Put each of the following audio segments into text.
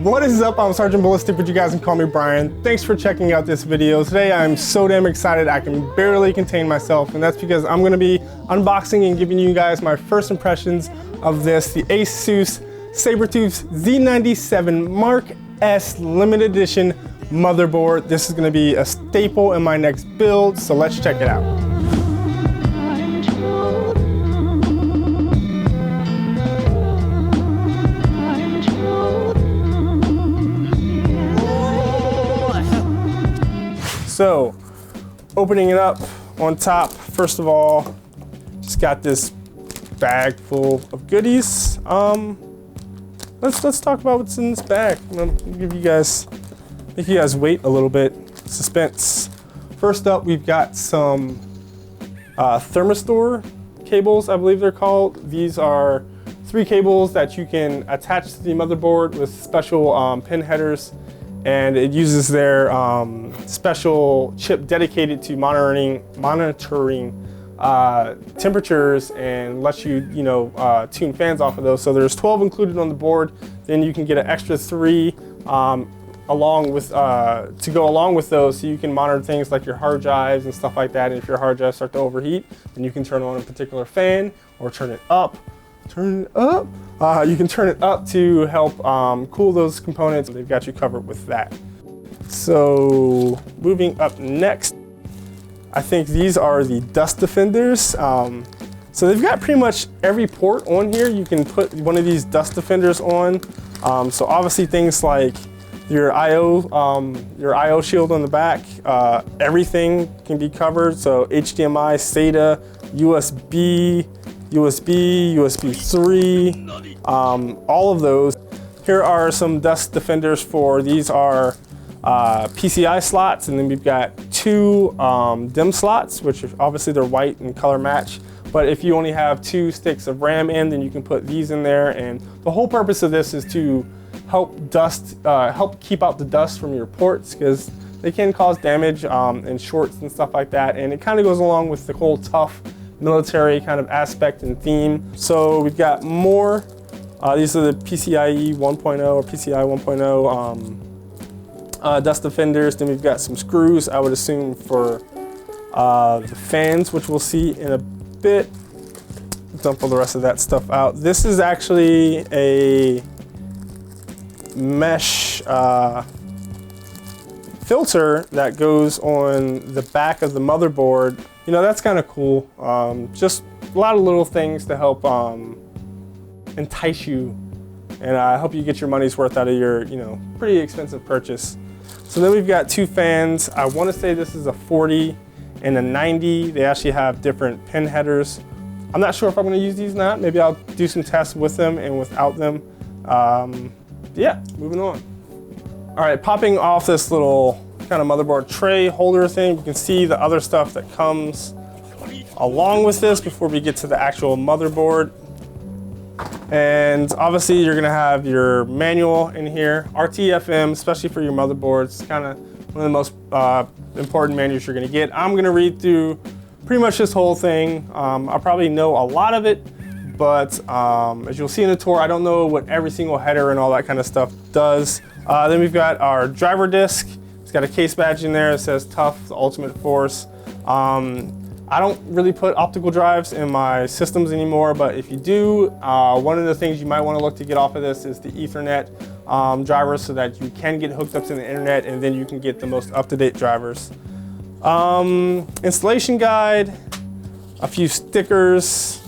What is up? I'm Sergeant Ballistic, but you guys can call me Brian. Thanks for checking out this video. Today I'm so damn excited I can barely contain myself, and that's because I'm gonna be unboxing and giving you guys my first impressions of this, the Asus Sabertooth Z97 Mark S limited edition motherboard. This is gonna be a staple in my next build, so let's check it out. So, opening it up on top, first of all, just got this bag full of goodies. Let's talk about what's in this bag. I'm gonna make you guys wait a little bit. Suspense. First up, we've got some Thermistor cables, I believe they're called. These are 3 cables that you can attach to the motherboard with special pin headers. And it uses their special chip dedicated to monitoring temperatures and lets you, tune fans off of those. So there's 12 included on the board. Then you can get an extra 3 to go along with those, so you can monitor things like your hard drives and stuff like that. And if your hard drives start to overheat, then you can turn on a particular fan or turn it up. You can turn it up to help cool those components. They've got you covered with that. So moving up next, I think these are the dust defenders. So they've got pretty much every port on here. You can put one of these dust defenders on. So obviously things like your I/O shield on the back, everything can be covered. So HDMI, SATA, USB 3, all of those. Here are some dust defenders for, these are PCI slots, and then we've got 2 DIMM slots, which obviously they're white and color match. But if you only have 2 sticks of RAM in, then you can put these in there. And the whole purpose of this is to help keep out the dust from your ports, because they can cause damage and shorts and stuff like that. And it kind of goes along with the whole TUF military kind of aspect and theme. So we've got more. These are the PCIe 1.0 or PCI 1.0 dust defenders. Then we've got some screws, I would assume, for the fans, which we'll see in a bit. Dump all the rest of that stuff out. This is actually a mesh filter that goes on the back of the motherboard. That's kind of cool. Just a lot of little things to help entice you, and I hope you get your money's worth out of your, pretty expensive purchase. So then we've got 2 fans. I want to say this is a 40 and a 90. They actually have different pin headers. I'm not sure if I'm going to use these or not. Maybe I'll do some tests with them and without them. Yeah, moving on. All right, popping off this little kind of motherboard tray holder thing, you can see the other stuff that comes along with this before we get to the actual motherboard. And obviously you're gonna have your manual in here, RTFM, especially for your motherboards. Kind of one of the most important manuals you're gonna get. I'm gonna read through pretty much this whole thing. I probably know a lot of it, but as you'll see in the tour, I don't know what every single header and all that kind of stuff does. Then we've got our driver disc. It's got a case badge in there that says TUF, the ultimate force. I don't really put optical drives in my systems anymore, but if you do, one of the things you might want to look to get off of this is the Ethernet drivers, so that you can get hooked up to the internet, and then you can get the most up-to-date drivers. Installation guide, a few stickers.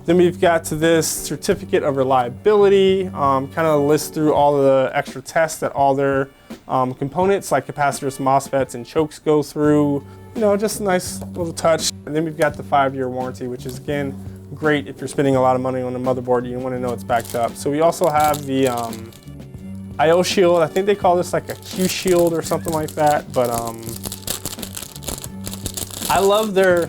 Then we've got to this certificate of reliability, kind of lists through all the extra tests that all their components like capacitors, MOSFETs, and chokes go through. Just a nice little touch. And then we've got the 5-year warranty, which is, again, great if you're spending a lot of money on a motherboard. You want to know it's backed up. So we also have the I/O shield. I think they call this like a Q shield or something like that. But I love their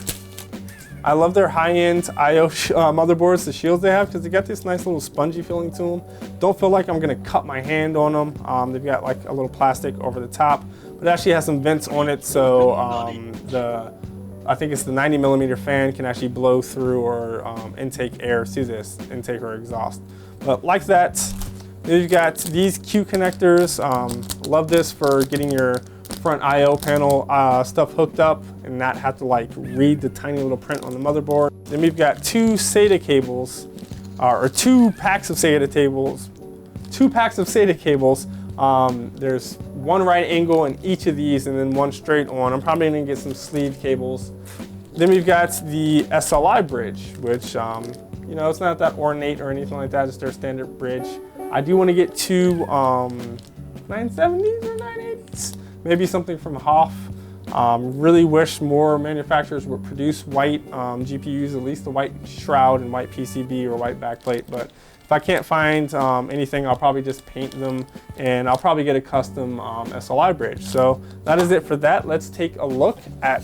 high-end I/O motherboards, the shields they have, because they got this nice little spongy feeling to them. Don't feel like I'm gonna cut my hand on them. They've got like a little plastic over the top, but it actually has some vents on it, so I think it's the 90mm fan can actually blow through or intake air to this intake or exhaust. But like that, Then you've got these Q connectors. Love this for getting your front I/O panel stuff hooked up and not have to like read the tiny little print on the motherboard. Then we've got two SATA cables, or 2 packs of SATA cables. 2 packs of SATA cables. There's one right angle in each of these and then one straight on. I'm probably gonna get some sleeve cables. Then we've got the Sli Bridge, which you know, it's not that ornate or anything like that, it's their standard bridge. I do want to get 2 970s or 980s, maybe something from Hoff. Really wish more manufacturers would produce white GPUs, at least the white shroud and white PCB or white backplate, but if I can't find anything, I'll probably just paint them and I'll probably get a custom Sli Bridge. So that is it for that. Let's take a look at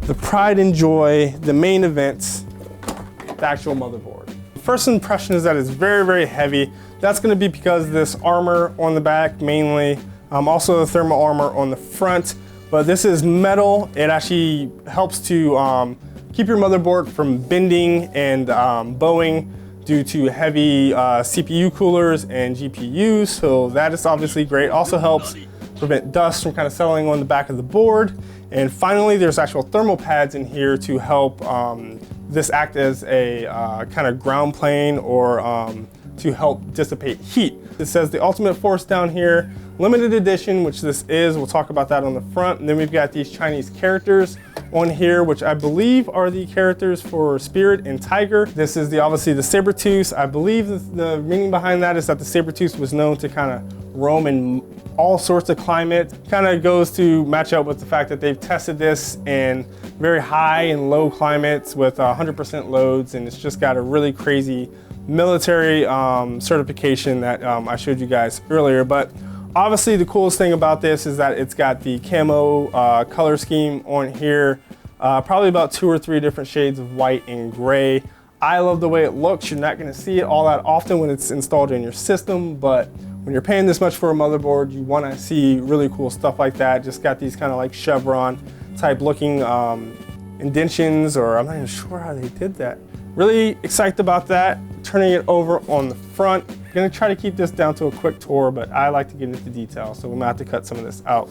the pride and joy, the main event, the actual motherboard. First impression is that it's very, very heavy. That's gonna be because of this armor on the back mainly, also the thermal armor on the front, but this is metal. It actually helps to keep your motherboard from bending and bowing due to heavy CPU coolers and GPUs, so that is obviously great. Also helps prevent dust from kind of settling on the back of the board. And finally, there's actual thermal pads in here to help this act as a kind of ground plane or to help dissipate heat. It says the Ultimate Force down here, limited edition, which this is. We'll talk about that on the front. And then we've got these Chinese characters on here, which I believe are the characters for Spirit and Tiger. This is obviously the Sabertooth. I believe the meaning behind that is that the Sabertooth was known to kind of roam in all sorts of climate. Kind of goes to match up with the fact that they've tested this in very high and low climates with 100% loads, and it's just got a really crazy military certification that I showed you guys earlier. But obviously the coolest thing about this is that it's got the camo color scheme on here, probably about 2 or 3 different shades of white and gray. I love the way it looks. You're not gonna see it all that often when it's installed in your system, but when you're paying this much for a motherboard, you wanna see really cool stuff like that. Just got these kind of like chevron type looking indentions, or I'm not even sure how they did that. Really excited about that. Turning it over on the front. Gonna try to keep this down to a quick tour, but I like to get into detail, so we might have to cut some of this out.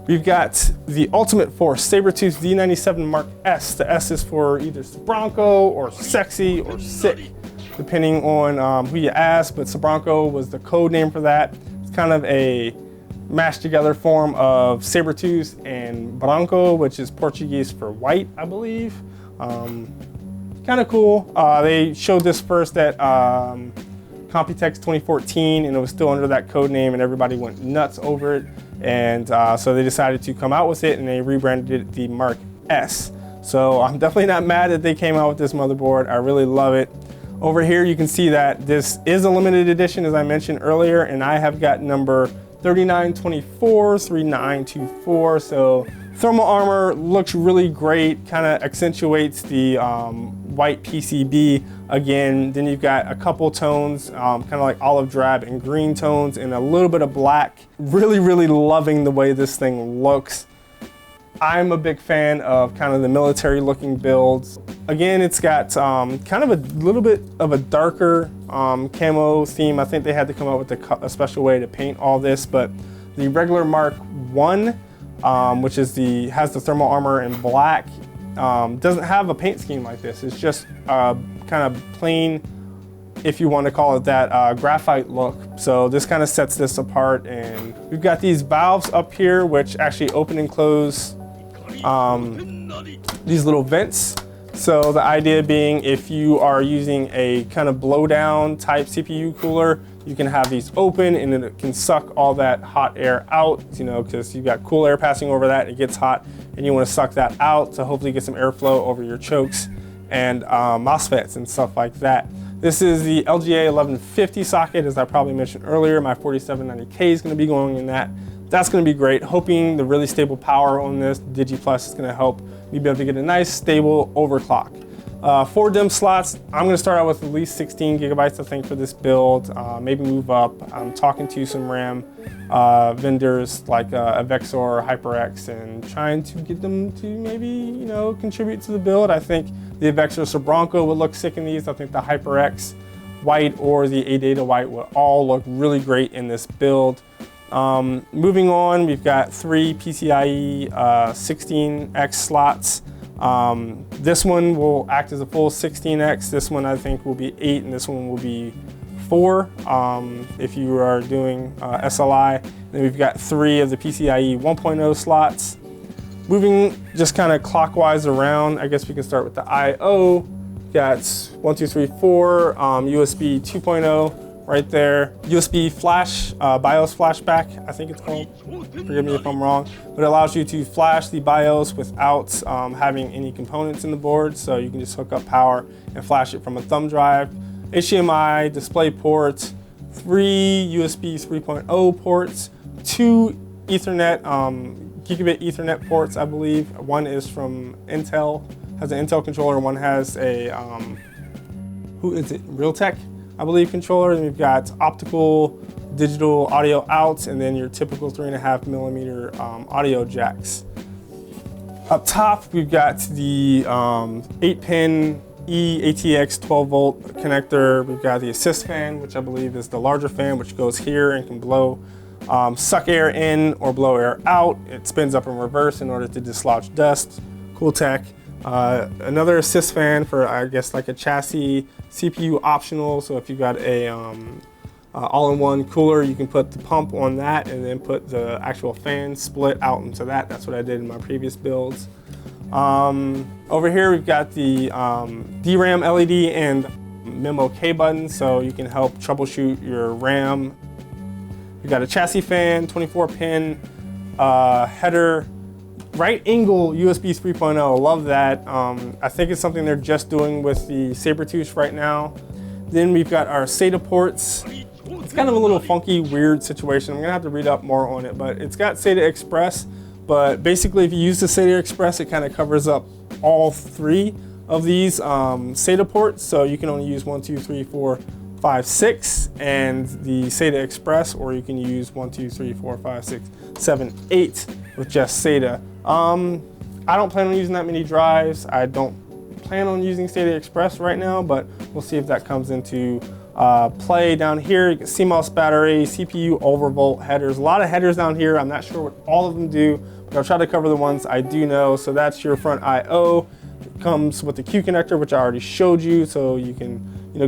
We've got the Ultimate Force Sabertooth Z97 Mark S. The S is for either Sabranco or sexy or sick, depending on who you ask, but Sabranco was the code name for that. It's kind of a mashed together form of Sabertooth and Branco, which is Portuguese for white, I believe. Kind of cool. They showed this first at Computex 2014, and it was still under that code name, and everybody went nuts over it. And so they decided to come out with it, and they rebranded it the Mark S. So I'm definitely not mad that they came out with this motherboard. I really love it. Over here, you can see that this is a limited edition, as I mentioned earlier, and I have got number 3924, 3924. So thermal armor looks really great, kind of accentuates the white PCB again. Then you've got a couple tones, kind of like olive drab and green tones, and a little bit of black. Really, really loving the way this thing looks. I'm a big fan of kind of the military looking builds. Again, it's got kind of a little bit of a darker camo theme. I think they had to come up with a special way to paint all this, but the regular Mark 1, which is has the thermal armor in black, doesn't have a paint scheme like this. It's just kind of plain, if you want to call it that, graphite look. So this kind of sets this apart. And we've got these valves up here, which actually open and close these little vents. So the idea being, if you are using a kind of blow down type CPU cooler, you can have these open and then it can suck all that hot air out, you know, because you've got cool air passing over that, it gets hot, and you want to suck that out to hopefully get some airflow over your chokes and MOSFETs and stuff like that. This is the LGA 1150 socket, as I probably mentioned earlier. My 4790K is going to be going in that. That's going to be great. Hoping the really stable power on this DigiPlus is going to help me be able to get a nice stable overclock. 4 DIMM slots. I'm going to start out with at least 16 gigabytes, I think, for this build. Maybe move up. I'm talking to some RAM vendors like Avexir, HyperX, and trying to get them to maybe, you know, contribute to the build. I think the Avexir Sabranco would look sick in these. I think the HyperX white or the ADATA white would all look really great in this build. Moving on, we've got 3 PCIe 16x slots. This one will act as a full 16x. This one I think will be 8, and this one will be 4 if you are doing SLI. Then we've got 3 of the PCIe 1.0 slots. Moving just kind of clockwise around, I guess we can start with the I/O. Got 1, 2, 3, 4 USB 2.0 right there. USB flash, BIOS flashback, I think it's called. Forgive me if I'm wrong. But it allows you to flash the BIOS without having any components in the board. So you can just hook up power and flash it from a thumb drive. HDMI, display ports, 3 USB 3.0 ports, 2 Ethernet, gigabit Ethernet ports, I believe. One is from Intel, has an Intel controller. One has a, who is it? Realtek, I believe, controller. And we've got optical, digital audio outs, and then your typical 3.5mm audio jacks. Up top, we've got the 8-pin ATX 12-volt connector. We've got the assist fan, which I believe is the larger fan, which goes here and can blow, suck air in or blow air out. It spins up in reverse in order to dislodge dust. Cool tech. Another assist fan for, I guess, like a chassis, CPU optional. So if you've got a all-in-one cooler, you can put the pump on that and then put the actual fan split out into that. That's what I did in my previous builds. Over here we've got the DRAM LED and Memo K button, so you can help troubleshoot your RAM. We've got a chassis fan, 24-pin header, right angle USB 3.0. Love that. I think it's something they're just doing with the Sabertooth right now. Then we've got our Sata Ports. It's kind of a little funky, weird situation. I'm gonna have to read up more on it, but it's got SATA Express. But basically, if you use the SATA Express, it kind of covers up all 3 of these SATA ports. So you can only use 1, 2, 3, 4, 5, 6, and the SATA Express, or you can use 1, 2, 3, 4, 5, 6, 7, 8 with just SATA. I don't plan on using that many drives. I don't plan on using SATA Express right now, but we'll see if that comes into play. Down here, you can CMOS battery, CPU overvolt headers. A lot of headers down here. I'm not sure what all of them do, but I'll try to cover the ones I do know. So that's your front I/O. It comes with the Q connector, which I already showed you, so you can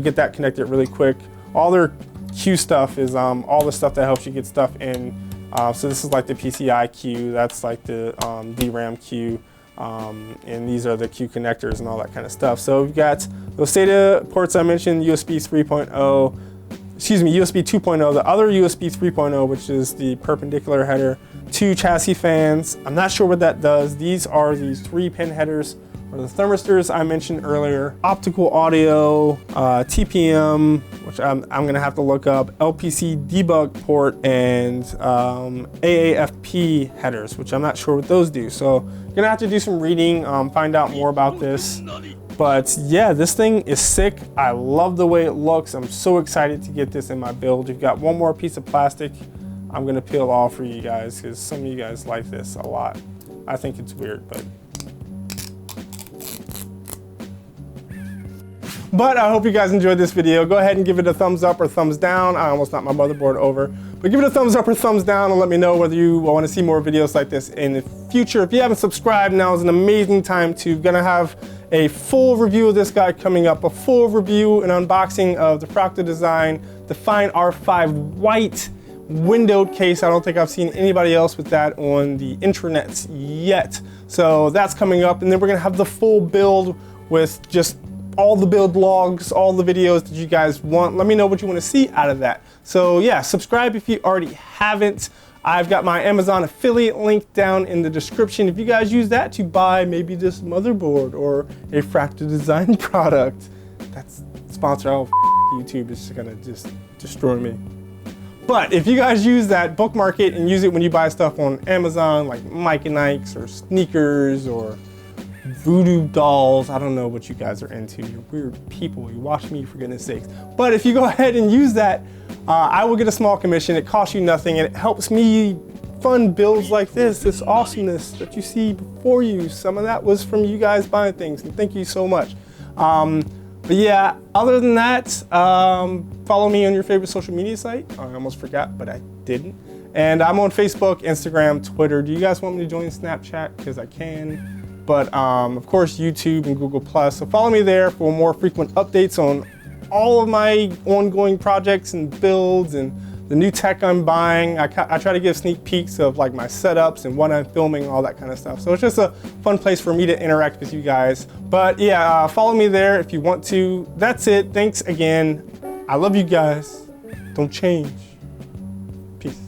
get that connected really quick. All their Q stuff is all the stuff that helps you get stuff in. So this is like the PCI Q. That's like the DRAM Q. And these are the Q connectors and all that kind of stuff. So we've got those SATA ports I mentioned, USB 3.0, excuse me, USB 2.0, the other USB 3.0, which is the perpendicular header, 2 chassis fans. I'm not sure what that does. These are these 3-pin headers, or the thermistors I mentioned earlier, optical audio, TPM, which I'm gonna have to look up, LPC debug port, and AAFP headers, which I'm not sure what those do. So gonna have to do some reading, find out more about this. But yeah, this thing is sick. I love the way it looks. I'm so excited to get this in my build. You've got one more piece of plastic I'm gonna peel off for you guys, because some of you guys like this a lot. I think it's weird, But I hope you guys enjoyed this video. Go ahead and give it a thumbs up or thumbs down. I almost knocked my motherboard over. But give it a thumbs up or thumbs down and let me know whether you want to see more videos like this in the future. If you haven't subscribed, now is an amazing time to. Gonna have a full review of this guy coming up, a full review and unboxing of the Fractal Design Define R5 white windowed case. I don't think I've seen anybody else with that on the intranets yet. So that's coming up, and then we're gonna have the full build with just all the build logs, all the videos that you guys want. Let me know what you want to see out of that. So yeah, subscribe if you already haven't. I've got my Amazon affiliate link down in the description. If you guys use that to buy maybe this motherboard or a Fractal Design product, that's sponsor. Oh, YouTube is gonna just destroy me. But if you guys use that, bookmark it and use it when you buy stuff on Amazon, like Mike and Ike's or sneakers or voodoo dolls. I don't know what you guys are into. You're weird people. You watch me, for goodness sakes. But if you go ahead and use that, I will get a small commission. It costs you nothing, and it helps me fund builds like this awesomeness that you see before you. Some of that was from you guys buying things, and thank you so much. But yeah, other than that, follow me on your favorite social media site. I almost forgot, but I didn't. And I'm on Facebook, Instagram, Twitter. Do you guys want me to join Snapchat? Because I can. But of course, YouTube and Google+. So follow me there for more frequent updates on all of my ongoing projects and builds and the new tech I'm buying. I try to give sneak peeks of like my setups and what I'm filming, all that kind of stuff. So it's just a fun place for me to interact with you guys. But yeah, follow me there if you want to. That's it. Thanks again. I love you guys. Don't change. Peace.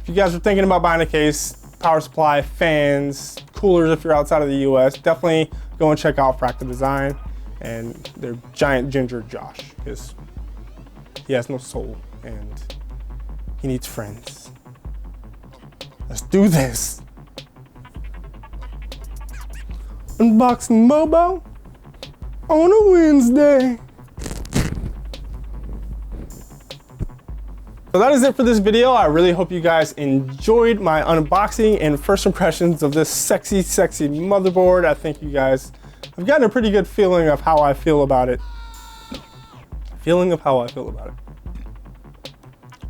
If you guys are thinking about buying a case, power supply, fans, coolers if you're outside of the US, definitely go and check out Fractal Design and their giant ginger Josh, because he has no soul and he needs friends. Let's do this. Unboxing Mobo on a Wednesday. So that is it for this video. I really hope you guys enjoyed my unboxing and first impressions of this sexy, sexy motherboard. I think you guys have gotten a pretty good feeling of how I feel about it.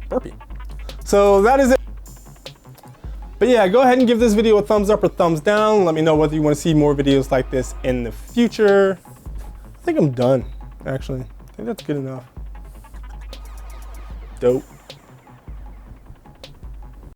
Burpee. So that is it. But yeah, go ahead and give this video a thumbs up or thumbs down. Let me know whether you want to see more videos like this in the future. I think I'm done, actually. I think that's good enough. Dope.